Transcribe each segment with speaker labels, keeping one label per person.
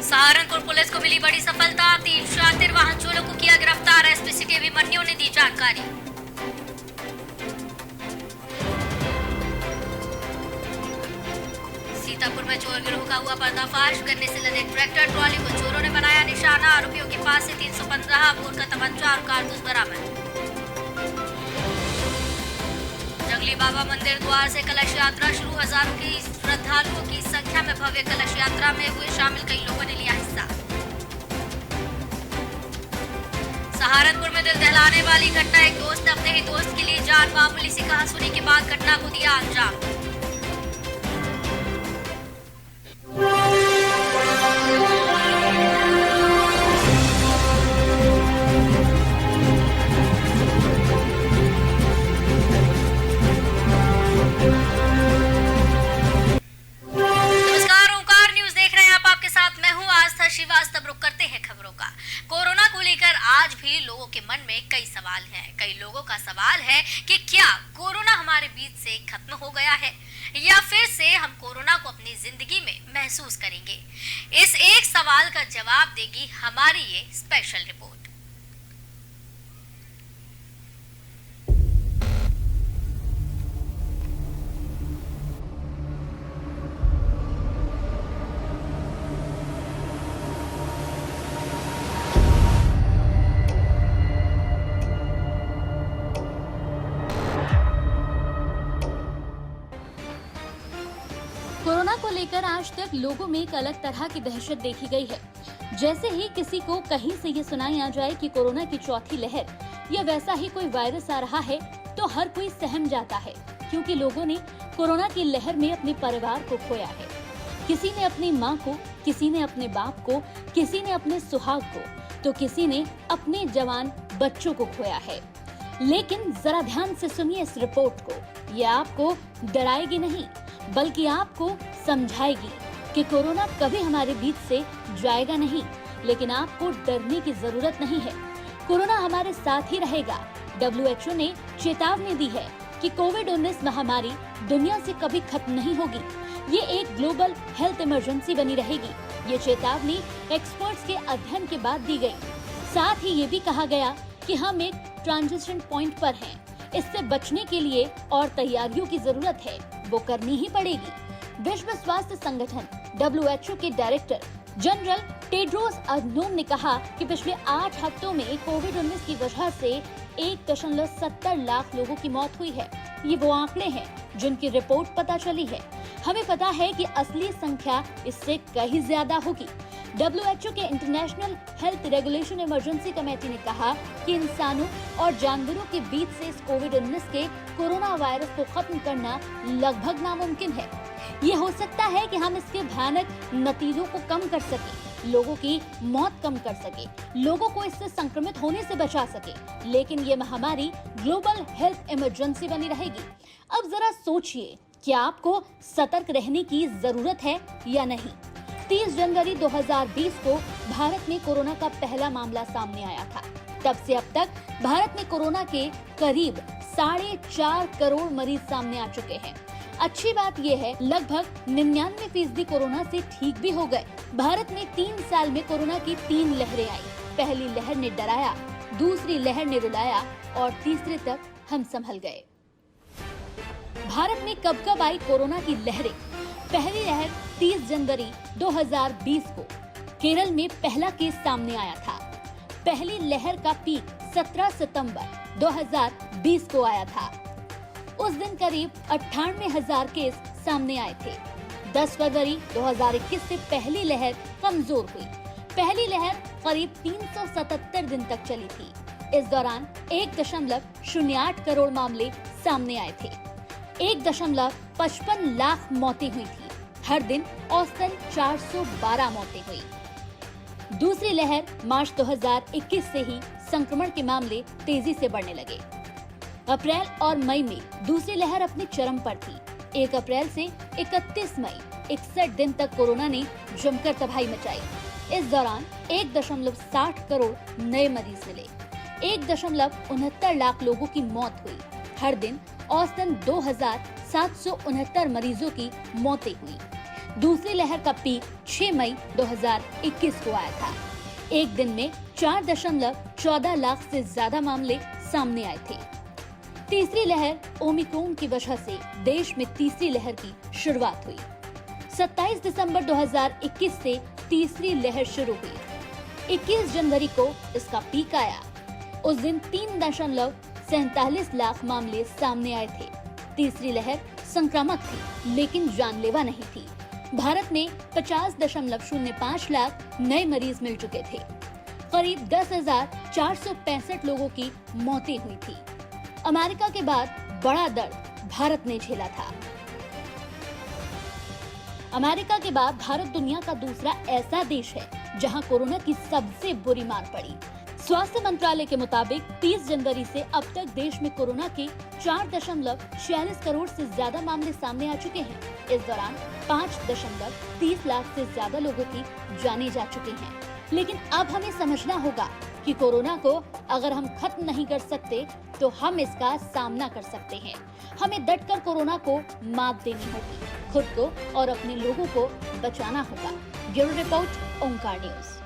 Speaker 1: Saharanpur police को मिली बड़ी सफलता, 3 शातिर वाहन चोरों को किया गिरफ्तार। एसपी सीटीवी मन्नू ने दी जानकारी। सीतापुर में चोर गिरोह का हुआ पर्दाफाश, गन्ने से लदे ट्रैक्टर ट्रॉली को चोरों ने बनाया निशाना। आरोपियों के पास से 315 बोर का तमंचा और कारतूस बरामद। जंगली बाबा मंदिर द्वार से कलश यात्रा शुरू, हजारों की श्रद्धालुओं की संख्या में भव्य कलश यात्रा में हुए शामिल, कई लोगों ने लिया हिस्सा। सहारनपुर में दिल दहलाने वाली घटना, एक दोस्त ने अपने ही दोस्त के लिए जान मामूली सी कहासुनी के बाद घटना को दिया अंजाम। कोरोना को लेकर आज भी लोगों के मन में कई सवाल हैं। कई लोगों का सवाल है कि क्या कोरोना हमारे बीच से खत्म हो गया है या फिर से हम कोरोना को अपनी जिंदगी में महसूस करेंगे। इस एक सवाल का जवाब देगी हमारी ये स्पेशल रिपोर्ट।
Speaker 2: कोरोना को लेकर आज तक लोगों में एक अलग तरह की दहशत देखी गई है। जैसे ही किसी को कहीं से ये सुनाई आ जाए कि कोरोना की चौथी लहर या वैसा ही कोई वायरस आ रहा है तो हर कोई सहम जाता है, क्योंकि लोगों ने कोरोना की लहर में अपने परिवार को खोया है। किसी ने अपनी माँ को, किसी ने अपने बाप को, किसी ने अपने सुहाग को, तो किसी ने अपने जवान बच्चों को खोया है। लेकिन जरा ध्यान से सुनिए इस रिपोर्ट को, ये आपको डराएगी नहीं बल्कि आपको समझाएगी कि कोरोना कभी हमारे बीच से जाएगा नहीं, लेकिन आपको डरने की जरूरत नहीं है। कोरोना हमारे साथ ही रहेगा। WHO ने चेतावनी दी है कि कोविड-19 महामारी दुनिया से कभी खत्म नहीं होगी। ये एक ग्लोबल हेल्थ इमरजेंसी बनी रहेगी। ये चेतावनी एक्सपर्ट्स के अध्ययन के बाद दी गई। साथ ही ये भी कहा गया कि हम एक ट्रांजिशन पॉइंट पर हैं। इससे बचने के लिए और तैयारियों की जरूरत है, वो करनी ही पड़ेगी। विश्व स्वास्थ्य संगठन WHO के डायरेक्टर जनरल टेड्रोस अधनोम ने कहा कि पिछले 8 हफ्तों में कोविड-19 की वजह से 1.70 लाख लोगों की मौत हुई है। ये वो आंकड़े हैं जिनकी रिपोर्ट पता चली है। हमें पता है कि असली संख्या इससे कहीं ज्यादा होगी। WHO के international health regulation emergency committee ने कहा कि इंसानों और जानवरों के बीच से इस कोविड-19 के कोरोना वायरस को खत्म करना लगभग नामुमकिन है। ये हो सकता है कि हम इसके भयानक नतीजों को कम कर सके, लोगों की मौत कम कर सके, लोगों को इससे संक्रमित होने से बचा सके, लेकिन ये महामारी ग्लोबल हेल्थ इमरजेंसी बनी रहेगी। अब जरा सोचिए कि आपको सतर्क रहने की जरूरत है या नहीं। 30 जनवरी 2020 को भारत में कोरोना का पहला मामला सामने आया था। तब से अब तक भारत में कोरोना के करीब 4.5 करोड़ मरीज सामने आ चुके हैं। अच्छी बात यह है, लगभग 99% कोरोना से ठीक भी हो गए। भारत में 3 साल में कोरोना की 3 लहरें आई। पहली लहर ने डराया, दूसरी लहर ने रुलाया और तीसरे तक हम संभल गए। भारत में कब कब आई कोरोना की लहरें? पहली लहर 30 जनवरी 2020 को केरल में पहला केस सामने आया था। पहली लहर का पीक 17 सितंबर 2020 को आया था। उस दिन करीब 98,000 केस सामने आए थे। 10 फरवरी 2021 से पहली लहर कमजोर हुई। पहली लहर करीब 377 दिन तक चली थी। इस दौरान 1.08 करोड़ मामले सामने आए थे। 1.55 लाख मौतें हुई थी। हर दिन औसतन 412 मौतें हुई। दूसरी लहर मार्च 2021 से ही संक्रमण के मामले तेजी से बढ़ने लगे। अप्रैल और मई में दूसरी लहर अपने चरम पर थी। 1 अप्रैल से 31 मई 61 दिन तक कोरोना ने जमकर तबाही मचाई। इस दौरान 1.60 करोड़ नए मरीज मिले। 1.69 लाख लोगों की मौत हुई। हर दिन औसतन 2,769 मरीजों की मौतें हुई। दूसरी लहर का पीक 6 मई 2021 को आया था। एक दिन में 4.14 लाख से ज्यादा मामले सामने आए थे। तीसरी लहर ओमिक्रॉन की वजह से देश में तीसरी लहर की शुरुआत हुई। 27 दिसंबर 2021 से तीसरी लहर शुरू हुई। 21 जनवरी को इसका पीक आया। उस दिन 3.47 लाख मामले सामने आए थे। तीसरी लहर संक्रामक थी लेकिन जानलेवा नहीं थी। भारत में 50.05 लाख नए मरीज मिल चुके थे। करीब 10,465 लोगों की मौतें हुई थी। अमेरिका के बाद बड़ा दर्द भारत ने झेला था। अमेरिका के बाद भारत दुनिया का दूसरा ऐसा देश है जहां कोरोना की सबसे बुरी मार पड़ी। स्वास्थ्य मंत्रालय के मुताबिक 30 जनवरी से अब तक देश में कोरोना के 4.46 करोड़ से ज्यादा मामले सामने आ चुके हैं। इस दौरान 5.30 लाख से ज्यादा लोगों की जानें जा चुकी हैं। लेकिन अब हमें समझना होगा कि कोरोना को अगर हम खत्म नहीं कर सकते तो हम इसका सामना कर सकते हैं। हमें डटकर कोरोना को मात देनी होगी, खुद को और अपने लोगों को बचाना होगा। ब्यूरो रिपोर्ट, ओंकार न्यूज।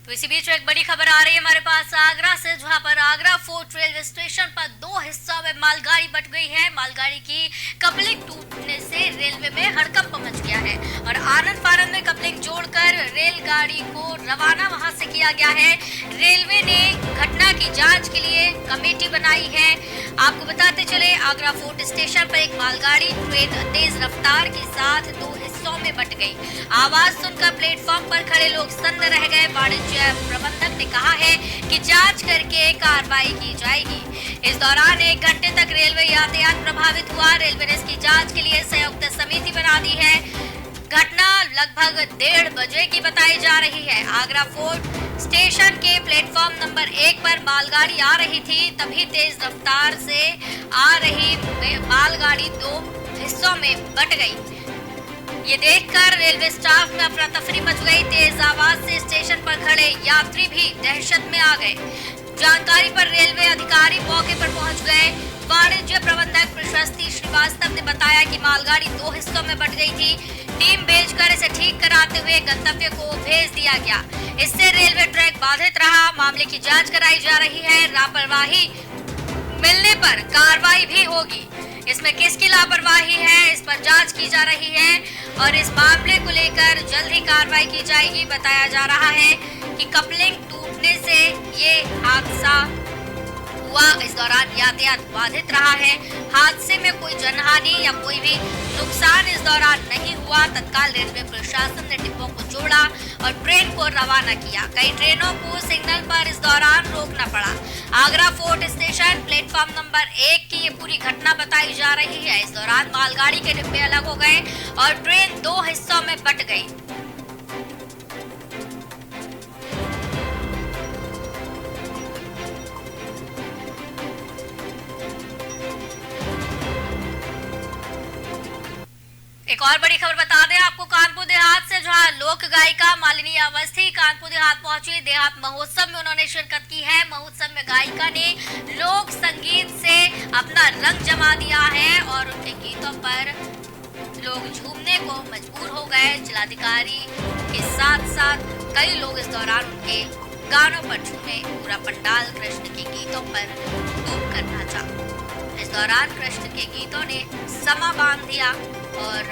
Speaker 1: तो इसी बीच एक बड़ी खबर आ रही है हमारे पास आगरा से, जहां पर आगरा फोर्ट रेलवे स्टेशन पर 2 हिस्सों में मालगाड़ी बट गई है। मालगाड़ी की कपलिंग टूटने से रेलवे में हड़कंप मच गया है और आनंद फानंद में कपलिंग जोड़कर रेलगाड़ी को रवाना वहां से किया गया है। रेलवे ने घटना की जांच के लिए कमेटी बनाई है। आपको बताते चले, आगरा फोर्ट स्टेशन पर एक मालगाड़ी ट्रेन तेज रफ्तार के साथ 2 हिस्सों में बट गई। आवाज सुनकर प्लेटफॉर्म पर खड़े लोग सन्न रह गए। वाणिज्य प्रबंधक ने कहा है कि जांच करके कार्रवाई की जाएगी। इस दौरान 1 घंटे तक रेलवे यातायात प्रभावित हुआ। रेलवे ने इसकी जांच के लिए संयुक्त समिति बना दी है। घटना लगभग 1:30 बजे की बताई जा रही है। आगरा फोर्ट स्टेशन के प्लेटफॉर्म नंबर 1 पर मालगाड़ी आ रही थी, तभी तेज रफ्तार से आ रही मालगाड़ी 2 हिस्सों में बट गई। ये देखकर रेलवे स्टाफ में अफरा तफरी मच गई। तेज आवाज से स्टेशन पर खड़े यात्री भी दहशत में आ गए। जानकारी पर रेलवे अधिकारी मौके पर पहुंच गए। वाणिज्य प्रबंधक प्रशस्ति श्रीवास्तव ने बताया कि मालगाड़ी 2 हिस्सों में बट गई थी। टीम भेजकर इसे ठीक कराते हुए गंतव्य को भेज दिया गया। इससे रेलवे ट्रैक बाधित रहा। मामले की जांच कराई जा रही है। लापरवाही मिलने पर कार्रवाई भी होगी। इसमें किसकी लापरवाही है, इस पर जांच की जा रही है और इस मामले को लेकर जल्द ही कार्रवाई की जाएगी। बताया जा रहा है कि कपलिंग टूटने से ये हादसा हुआ। इस दौरान यातायात बाधित रहा है। हादसे में कोई जनहानि या कोई भी नुकसान इस दौरान नहीं हुआ। तत्काल रेलवे प्रशासन ने डिब्बों को जोड़ा और ट्रेन को रवाना किया। कई ट्रेनों को सिग्नल पर इस दौरान रोकना पड़ा। Agra fort station platform number 1 की ये पूरी घटना बताई जा रही है। इस दौरान मालगाड़ी के डिब्बे अलग हो गए और ट्रेन 2 हिस्सों में बट गई। एक और बड़ी खबर बता दें आपको कानपुर देहात से, जहां लोक गायिका मालिनी अवस्थी कानपुर देहात पहुंची। देहात महोत्सव में उन्होंने शिरकत की है। महोत्सव में गायिका ने लोक संगीत से अपना रंग जमा दिया है और उनके गीतों पर लोग झूमने को मजबूर हो गए। जिलाधिकारी के साथ साथ कई लोग इस दौरान उनके गानों पर झूमे। पूरा पंडाल कृष्ण के गीतों पर डूब कर नाचा। इस दौरान कृष्ण के गीतों ने समा बांध दिया और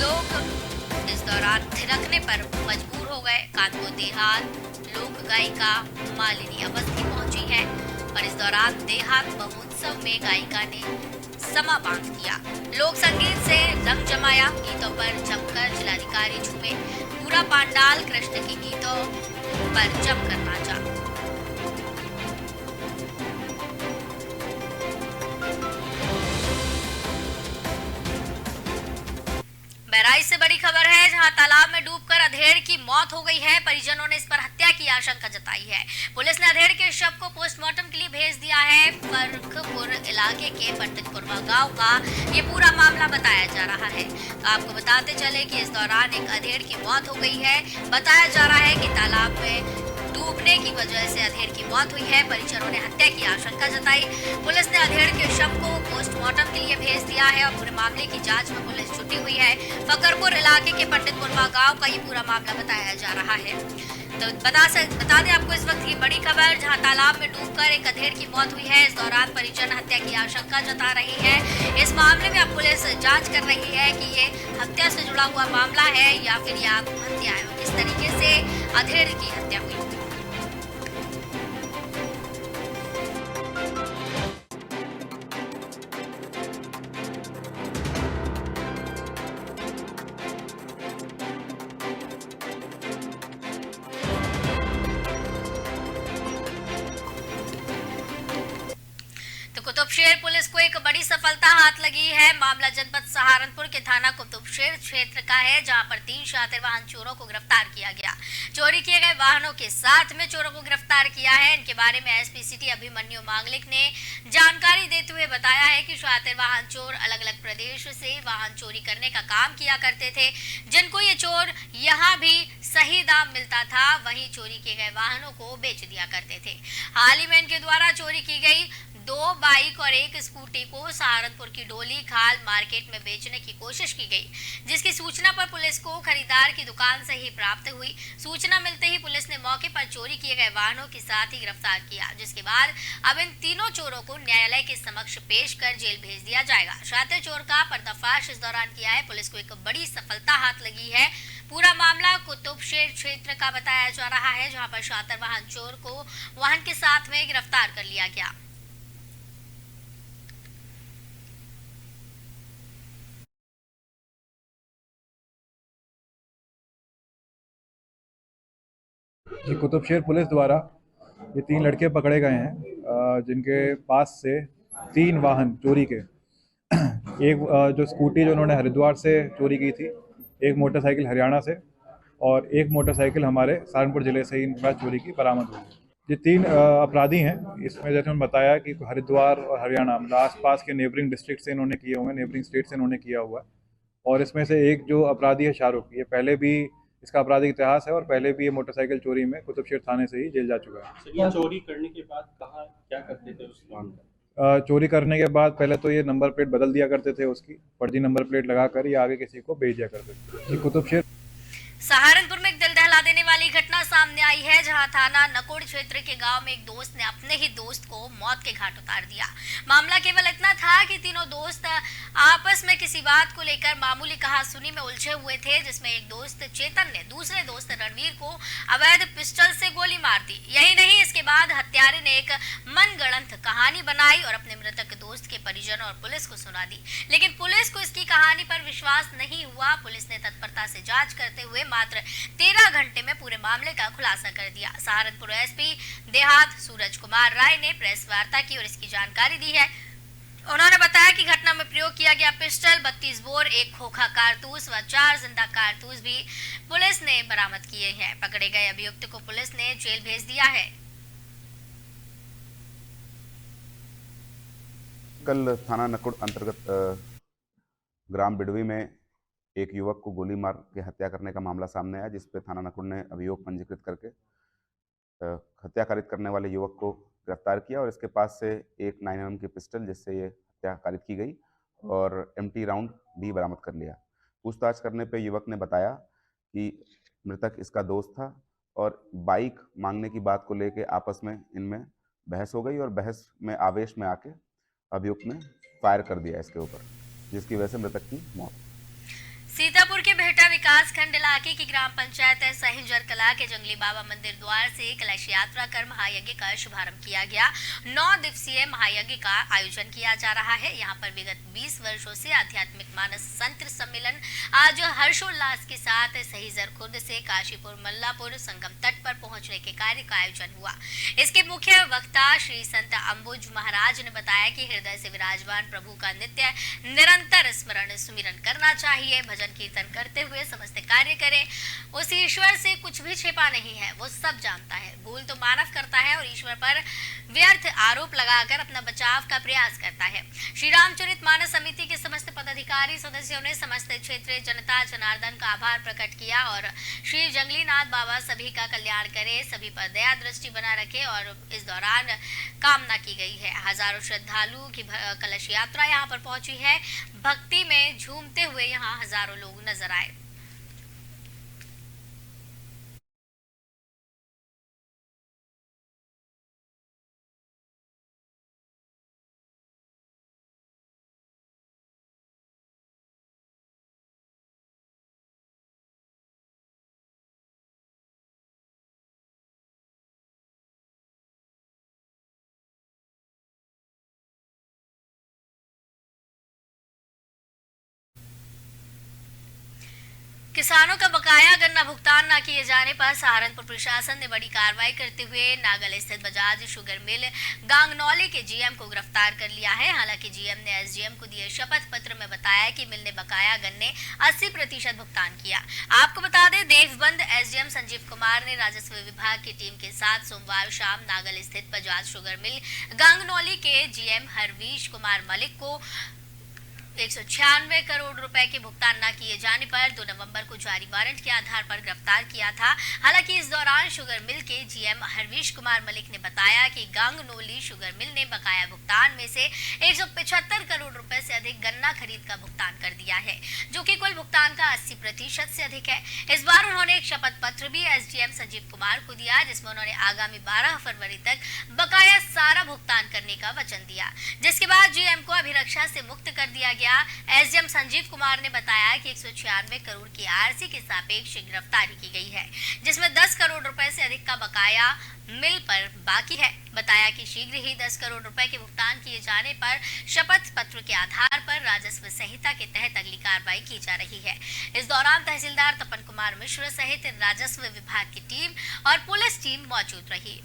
Speaker 1: लोग इस दौरान थिरकने पर मजबूर हो गए। कानपुर देहात लोक गायिका मालिनी अवस्थी पहुंची है और इस दौरान देहात महोत्सव में गायिका ने समा बांध दिया। लोक संगीत से रंग जमाया। गीतों पर जमकर जिलाधिकारी झूमे। पूरा पंडाल कृष्ण के गीतों पर जमकर नाचा। बहराइच से बड़ी खबर है, जहां तालाब में डूबकर अधेड़ की मौत हो गई है। परिजनों ने इस पर हत्या की आशंका जताई है। पुलिस ने अधेड़ के शव को पोस्टमार्टम के लिए भेज दिया है। फर्खपुर इलाके के पंडितपुरवा गांव का ये पूरा मामला बताया जा रहा है। तो आपको बताते चले कि इस दौरान एक अधेड़ की मौत हो गई है। बताया जा रहा है कि तालाब में डूबने की वजह से अधेड़ की मौत हुई है। परिजनों ने हत्या की आशंका जताई। पुलिस ने अधेड़ के शव को पोस्ट पोस्टमार्टम के लिए भेज दिया है और पूरे मामले की जांच में पुलिस जुटी हुई है। फकरपुर इलाके के पंडित मुर्मा गांव का ये पूरा मामला बताया जा रहा है। तो बता दें आपको इस वक्त की बड़ी खबर, जहां तालाब में डूबकर एक अधेड़ की मौत हुई है। इस दौरान परिजन हत्या की आशंका जता रही है। इस मामले में अब पुलिस जांच कर रही है कि ये हत्या से जुड़ा हुआ मामला है या फिर ये आत्महत्या है और किस तरीके से अधेड़ की हत्या हुई। कुतुबशेर पुलिस को एक बड़ी सफलता हाथ लगी है। मामला जनपद सहारनपुर के थाना कुतुबशेर क्षेत्र का है, जहां पर 3 शातिर वाहन चोरों को गिरफ्तार किया गया। चोरी किए गए वाहनों के साथ में चोरों को गिरफ्तार किया है। इनके बारे में एसपी सिटी अभिमन्यु मांगलिक ने जानकारी देते हुए बताया है कि शातिर वाहन चोर अलग अलग प्रदेश से वाहन चोरी करने का काम किया करते थे, जिनको ये चोर यहाँ भी सही दाम मिलता था, वहीं चोरी किए गए वाहनों को बेच दिया करते थे। हाल ही में इनके द्वारा चोरी की गई 2 बाइक और 1 स्कूटी को सहारनपुर की डोली खाल मार्केट में बेचने की कोशिश की गई, जिसकी सूचना पर पुलिस को खरीदार की दुकान से ही प्राप्त हुई। सूचना मिलते ही पुलिस ने मौके पर चोरी किए गए वाहनों के साथ ही गिरफ्तार किया, जिसके बाद अब इन तीनों चोरों को न्यायालय के समक्ष पेश कर जेल भेज दिया जाएगा। शातिर चोर का पर्दाफाश इस दौरान किया है। पुलिस को एक बड़ी सफलता हाथ लगी है। पूरा मामला कुतुबशेर क्षेत्र का बताया जा रहा है, जहां पर शातिर वाहन चोर को वाहन के साथ में गिरफ्तार कर लिया गया।
Speaker 3: ये कुतुबशेर पुलिस द्वारा ये 3 लड़के पकड़े गए हैं, जिनके पास से 3 वाहन चोरी के एक जो स्कूटी जो उन्होंने हरिद्वार से चोरी की थी, एक मोटरसाइकिल हरियाणा से और एक मोटरसाइकिल हमारे सहारनपुर जिले से ही इनके पास चोरी की बरामद हुई। ये 3 अपराधी हैं। इसमें जैसे उन्होंने बताया कि हरिद्वार और हरियाणा मतलब आसपास के नेबरिंग डिस्ट्रिक्ट से इन्होंने किए हुए हैं, नेबरिंग स्टेट से इन्होंने किया हुआ है। और इसमें से एक जो अपराधी है शाहरुख, ये पहले भी इसका आपराधिक इतिहास है और पहले भी ये मोटरसाइकिल चोरी में कुतुबशेर थाने से ही जेल जा चुका है।
Speaker 4: ये चोरी करने के बाद कहाँ क्या करते थे उस वाहन का?
Speaker 3: चोरी करने के बाद पहले तो ये नंबर प्लेट बदल दिया करते थे, उसकी फर्जी नंबर प्लेट लगाकर ये आगे किसी को भेज दिया करते थे। ये कुतुबशेर
Speaker 1: सहारनपुर में एक दिल दहला देने वाली घटना सामने आई है, जहां थाना नकोड़ क्षेत्र के गांव में एक दोस्त ने अपने ही दोस्त को मौत के घाट उतार दिया। मामला केवल इतना था कि तीनों दोस्त आपस में किसी बात को लेकर मामूली कहासुनी में उलझे हुए थे, जिसमें एक दोस्त चेतन ने दूसरे दोस्त रणवीर को अवैध पिस्टल से गोली मार दी। यही नहीं, इसके बाद हत्यारे ने एक मनगढ़ंत कहानी बनाई और अपने मृतक दोस्त के परिजन और पुलिस को सुना दी, लेकिन पुलिस को इसकी कहानी पर विश्वास नहीं हुआ। पुलिस ने तत्परता से जांच करते हुए मात्र 13 घंटे में पूरे मामले का खुलासा कर दिया। सहारनपुर एसपी देहात सूरज कुमार राय ने प्रेस वार्ता की और इसकी जानकारी दी है। उन्होंने बताया कि घटना में प्रयोग किया गया पिस्टल, 32 बोर, 1 खोखा कारतूस व 4 जिंदा कारतूस भी पुलिस ने बरामद किए हैं। पकड़े गए अभियुक्त को पुलिस ने जेल भेज दिया है।
Speaker 5: कल थाना नकुड़ अंतर्गत ग्राम बिडवी में एक युवक को गोली मार के हत्या करने का मामला सामने आया, जिस पे थाना नकुड़ ने अभियोग पंजीकृत करके हत्या कारित करने वाले युवक को गिरफ्तार किया और इसके पास से एक 9mm की पिस्टल, जिससे ये हत्या कारित की गई, और एम्प्टी राउंड भी बरामद कर लिया। पूछताछ करने पे युवक ने बताया कि मृतक इसका दोस्त था और बाइक मांगने की बात को लेके आपस में इनमें बहस हो गई और बहस में आवेश में आके अभियुक्त ने फायर कर दिया इसके ऊपर, जिसकी वजह से मृतक की मौत।
Speaker 1: सीतापुर के भेटा विकास खंड इलाके की ग्राम पंचायत सहिंजर कला के जंगली बाबा मंदिर द्वार से कलश यात्रा कर महायज्ञ का शुभारंभ किया गया। 9 दिवसीय महायज्ञ का आयोजन किया जा रहा है। यहाँ पर विगत 20 वर्षों से आध्यात्मिक मानस संत सम्मेलन आज हर्षोल्लास के साथ सहिंजर खुर्द से काशीपुर मल्लापुर संगम तट पर पहुंचने के कार्य का आयोजन हुआ। इसके मुख्य वक्ता श्री संत अंबुज महाराज ने बताया कि हृदय से विराजमान प्रभु का नित्य निरंतर स्मरण सुमिरन करना चाहिए। भजन भजन कीर्तन करते हुए समस्त कार्य करें। उस ईश्वर से कुछ भी छिपा नहीं है, वो सब जानता है। भूल तो मानव करता है और ईश्वर पर व्यर्थ आरोप लगाकर अपना बचाव का प्रयास करता है। श्री रामचरितमानस समिति के समस्त पदाधिकारी सदस्यों ने समस्त क्षेत्रीय जनता जनार्दन का आभार प्रकट किया और श्री जंगलीनाथ बाबा सभी का कल्याण करे, सभी पर दया दृष्टि बना रखे और इस दौरान कामना की गई है। हजारों श्रद्धालुओं की कलश यात्रा यहाँ पर पहुंची है। भक्ति में झूमते हुए यहाँ हजारों लोग नजर आए। किसानों का बकाया गन्ना भुगतान न किए जाने पर सहारनपुर प्रशासन ने बड़ी कार्रवाई करते हुए नागल स्थित बजाज शुगर मिल गांगनौली के जीएम को गिरफ्तार कर लिया है। हालांकि जीएम ने एसडीएम को दिए शपथ पत्र में बताया कि मिल ने बकाया गन्ने 80% भुगतान किया। आपको बता दें, देवबंद एसडीएम संजीव कुमार ने राजस्व विभाग की टीम के साथ सोमवार शाम नागल स्थित बजाज शुगर मिल गांगनौली के जीएम हरवीश कुमार मलिक को 196 करोड़ रुपए के भुगतान न किए जाने पर 2 नवंबर को जारी वारंट के आधार पर गिरफ्तार किया था। हालांकि इस दौरान शुगर मिल के जीएम हरवीश कुमार मलिक ने बताया कि गांगनौली शुगर मिल ने बकाया भुगतान में से 175 करोड़ रुपए से अधिक गन्ना खरीद का भुगतान कर दिया है, जो कि कुल भुगतान का 80% से अधिक है। इस बार उन्होंने एक शपथ पत्र भी एसडीएम संजीव कुमार को दिया, जिसमें उन्होंने आगामी 12 फरवरी तक बकाया सारा भुगतान करने का वचन दिया, जिसके बाद जीएम को अभिरक्षा से मुक्त कर दिया गया। एसडीएम संजीव कुमार ने बताया कि 196 करोड़ की आरसी के सापेक्ष गिरफ्तारी की गई है, जिसमें 10 करोड़ रुपए से अधिक का बकाया मिल पर बाकी है। बताया कि शीघ्र ही 10 करोड़ रुपए के भुगतान किए जाने पर शपथ पत्र के आधार पर राजस्व संहिता के तहत अगली कार्रवाई की जा रही है। इस दौरान तहसीलदार तपन कुमार मिश्र सहित राजस्व विभाग की टीम और पुलिस टीम मौजूद रही।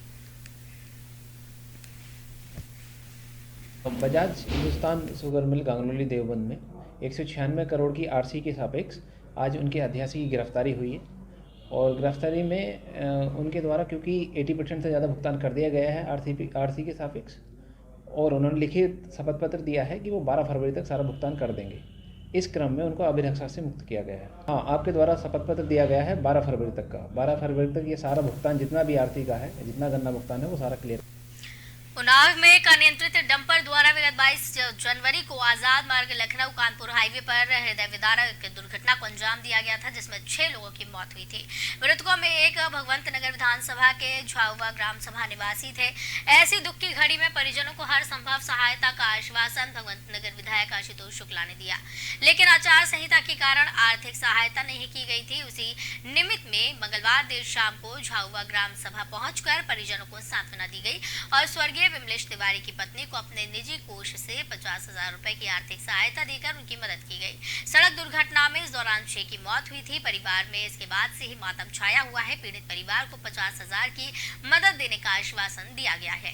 Speaker 6: बजाज हिंदुस्तान शुगर मिल गांगनौली देवबंद में 196 करोड़ की आरसी के सापेक्ष आज उनके अध्यासी की गिरफ्तारी हुई है और गिरफ्तारी में उनके द्वारा क्योंकि 80% से ज़्यादा भुगतान कर दिया गया है आरसी के सापेक्ष और उन्होंने लिखित शपथ पत्र दिया है कि वो 12 फरवरी तक सारा भुगतान कर देंगे। इस क्रम में उनको अभिरक्षा से मुक्त किया गया है। हाँ, आपके द्वारा शपथ पत्र दिया गया है 12 फरवरी तक का। 12 फरवरी तक ये सारा भुगतान जितना भी आरसी का है, जितना गन्ना भुगतान है, वो सारा क्लियर।
Speaker 1: उन्नाव में एक अनियंत्रित डंपर द्वारा विगत 22 जनवरी को आजाद मार्ग लखनऊ कानपुर हाईवे पर हृदय विदारक दुर्घटना को अंजाम दिया गया था, जिसमें 6 लोगों की मौत हुई थी। मृतकों में एक भगवंत नगर विधानसभा के झाउआ ग्राम सभा निवासी थे। ऐसी दुख की घड़ी में परिजनों को हर संभव सहायता का आश्वासन भगवंत नगर विधायक आशुतोष शुक्ला ने दिया, लेकिन आचार संहिता के कारण आर्थिक सहायता नहीं की गई थी। उसी निमित्त में मंगलवार देर शाम को झाउआ ग्राम सभा पहुंचकर परिजनों को सांत्वना दी गई और स्वर्गीय विमलेश तिवारी की पत्नी को अपने निजी कोष से 50,000 रुपए की आर्थिक सहायता देकर उनकी मदद की गई। सड़क दुर्घटना में इस दौरान 6 की मौत हुई थी। परिवार में इसके बाद से ही मातम छाया हुआ है। पीड़ित परिवार को 50,000 की मदद देने का आश्वासन दिया गया है।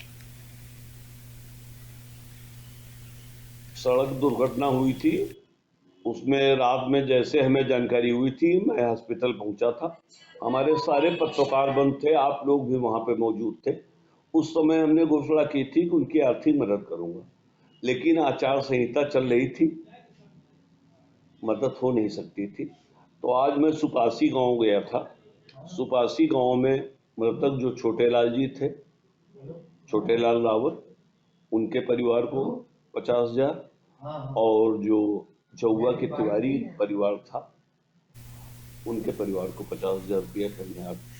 Speaker 7: सड़क दुर्घटना हुई थी, उसमें रात में जैसे हमें जानकारी हुई थी, मैं हॉस्पिटल पहुंचा था। हमारे सारे पत्रकार बंद थे, आप लोग भी वहां पे मौजूद थे। उस समय हमने घोषणा की थी कि उनकी आर्थिक मदद करूंगा, लेकिन आचार संहिता चल रही थी, मदद हो नहीं सकती थी। तो आज मैं सुपासी गांव गया था। सुपासी गांव में मृतक जो छोटेलाल जी थे, छोटेलाल रावत, उनके परिवार को 50,000 और जो जौआ के तिवारी परिवार था, उनके परिवार को 50,000 रुपया करने।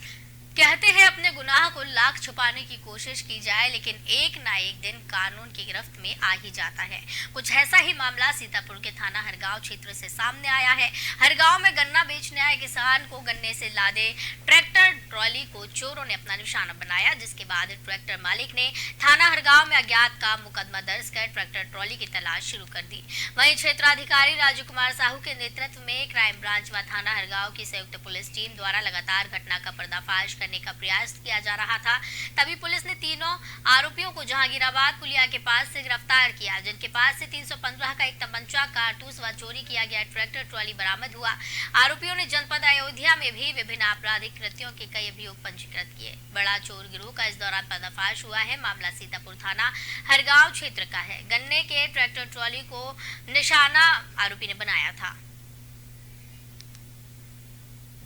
Speaker 1: कहते हैं अपने गुनाह को लाख छुपाने की कोशिश की जाए, लेकिन एक ना एक दिन कानून की गिरफ्त में आ ही जाता है। कुछ ऐसा ही मामला सीतापुर के थाना हरगांव क्षेत्र से सामने आया है। हरगांव में गन्ना बेचने आए किसान को गन्ने से लादे ट्रैक्टर ट्रॉली को चोरों ने अपना निशाना बनाया, जिसके बाद ट्रैक्टर मालिक ने थाना हरगांव में अज्ञात का मुकदमा दर्ज कर ट्रैक्टर ट्रॉली की तलाश शुरू कर दी। वहीं क्षेत्राधिकारी राजू कुमार साहू के नेतृत्व में क्राइम ब्रांच व थाना हरगांव की संयुक्त पुलिस टीम द्वारा लगातार घटना का पर्दाफाश करने का प्रयास किया जा रहा था। तभी पुलिस ने तीनों आरोपियों को जहांगीराबाद पुलिया के पास से गिरफ्तार किया, जिनके पास से 315 का एक तमंचा, कारतूस व चोरी किया गया ट्रैक्टर ट्रॉली बरामद हुआ। आरोपियों ने जनपद अयोध्या में भी विभिन्न आपराधिक कृत्यों के कई अभियोग पंजीकृत किए। बड़ा चोर गिरोह का इस दौरान पर्दाफाश हुआ है। मामला सीतापुर थाना हरगांव क्षेत्र का है। गन्ने के ट्रैक्टर ट्रॉली को निशाना आरोपी ने बनाया था।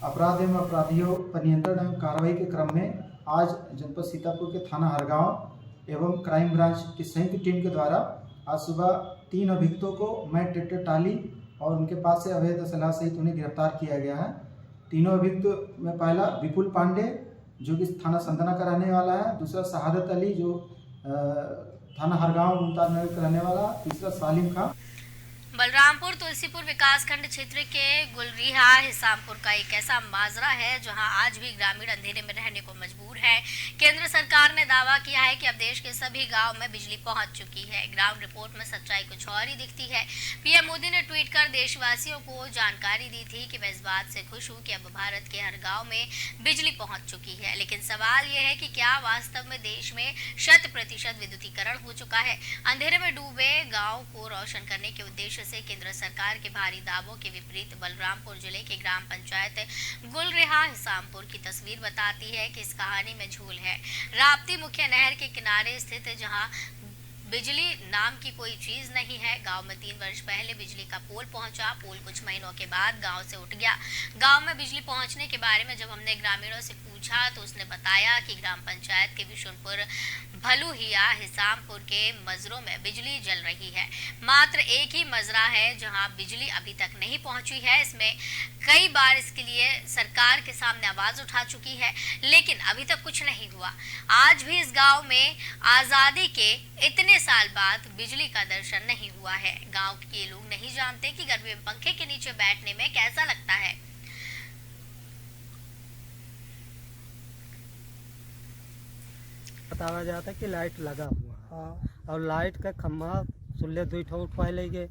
Speaker 8: अपराध एवं अपराधियों पर नियंत्रण एवं कार्रवाई के क्रम में आज जनपद सीतापुर के थाना हरगांव एवं क्राइम ब्रांच की संयुक्त टीम के द्वारा आज सुबह 3 अभियुक्तों को मैं ट्रैक्टर ट्राली और उनके पास से अवैध असलाह सहित उन्हें गिरफ्तार किया गया है। तीनों अभियुक्त में पहला विपुल पांडे जो कि थाना संतना का रहने वाला है, दूसरा शहादत अली जो थाना हरगांव मुमताज नगर का रहने वाला, तीसरा सालिम खान।
Speaker 1: बलरामपुर तुलसीपुर विकासखंड क्षेत्र के गुलरीहा हिसामपुर का एक ऐसा माजरा है जहां आज भी ग्रामीण अंधेरे में रहने को मजबूर है। केंद्र सरकार ने दावा किया है कि अब देश के सभी गांव में बिजली पहुंच चुकी है। ग्राउंड रिपोर्ट में सच्चाई कुछ और ही दिखती है। पीएम मोदी ने ट्वीट कर देशवासियों को जानकारी दी थी कि मैं इस बात से खुश हूं कि अब भारत के हर गाँव में बिजली पहुंच चुकी है। लेकिन सवाल यह है कि क्या वास्तव में देश में 100% विद्युतीकरण हो चुका है? अंधेरे में डूबे गाँव को रोशन करने के उद्देश्य से केंद्र सरकार के भारी दावों के विपरीत बलरामपुर जिले के ग्राम पंचायत गुलरेहा हिसामपुर की तस्वीर बताती है कि इस कहानी में झूल है। राप्ती मुख्य नहर के किनारे स्थित जहां बिजली नाम की कोई चीज नहीं है। गांव में 3 वर्ष पहले बिजली का पोल पहुंचा। पोल कुछ महीनों के बाद गांव से उठ गया। गांव में बिजली पहुंचने के बारे में जब हमने ग्रामीणों से पूछा तो उसने बताया कि ग्राम पंचायत के विशुनपुर भलुहिया हिसामपुर के मजरों में बिजली जल रही है। मात्र एक ही मजरा है जहां बिजली अभी तक नहीं पहुंची है। इसमें कई बार इसके लिए सरकार के सामने आवाज उठा चुकी है, लेकिन अभी तक कुछ नहीं हुआ। आज भी इस गांव में आजादी के इतने साल बाद बिजली का दर्शन नहीं हुआ है। गांव के लोग नहीं जानते कि गर्मी में पंखे के नीचे बैठने में कैसा लगता है।
Speaker 9: बताया जाता है कि लाइट लगा हुआ है और लाइट का खम्भा सुल्ले 2 ठो उठवा ले गए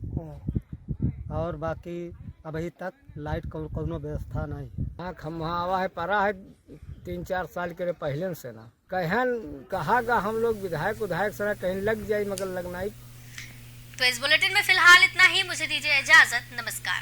Speaker 9: और बाकी अभी तक लाइट कोनो व्यवस्था नहीं।
Speaker 10: हाँ, खम्भा आवा है, पड़ा है 3-4 साल के पहले से ना कहा हम लोग विधायक सर कहीं लग जाए मगर लगना ही।
Speaker 1: तो इस बुलेटिन में फिलहाल इतना ही। मुझे दीजिए इजाजत। नमस्कार।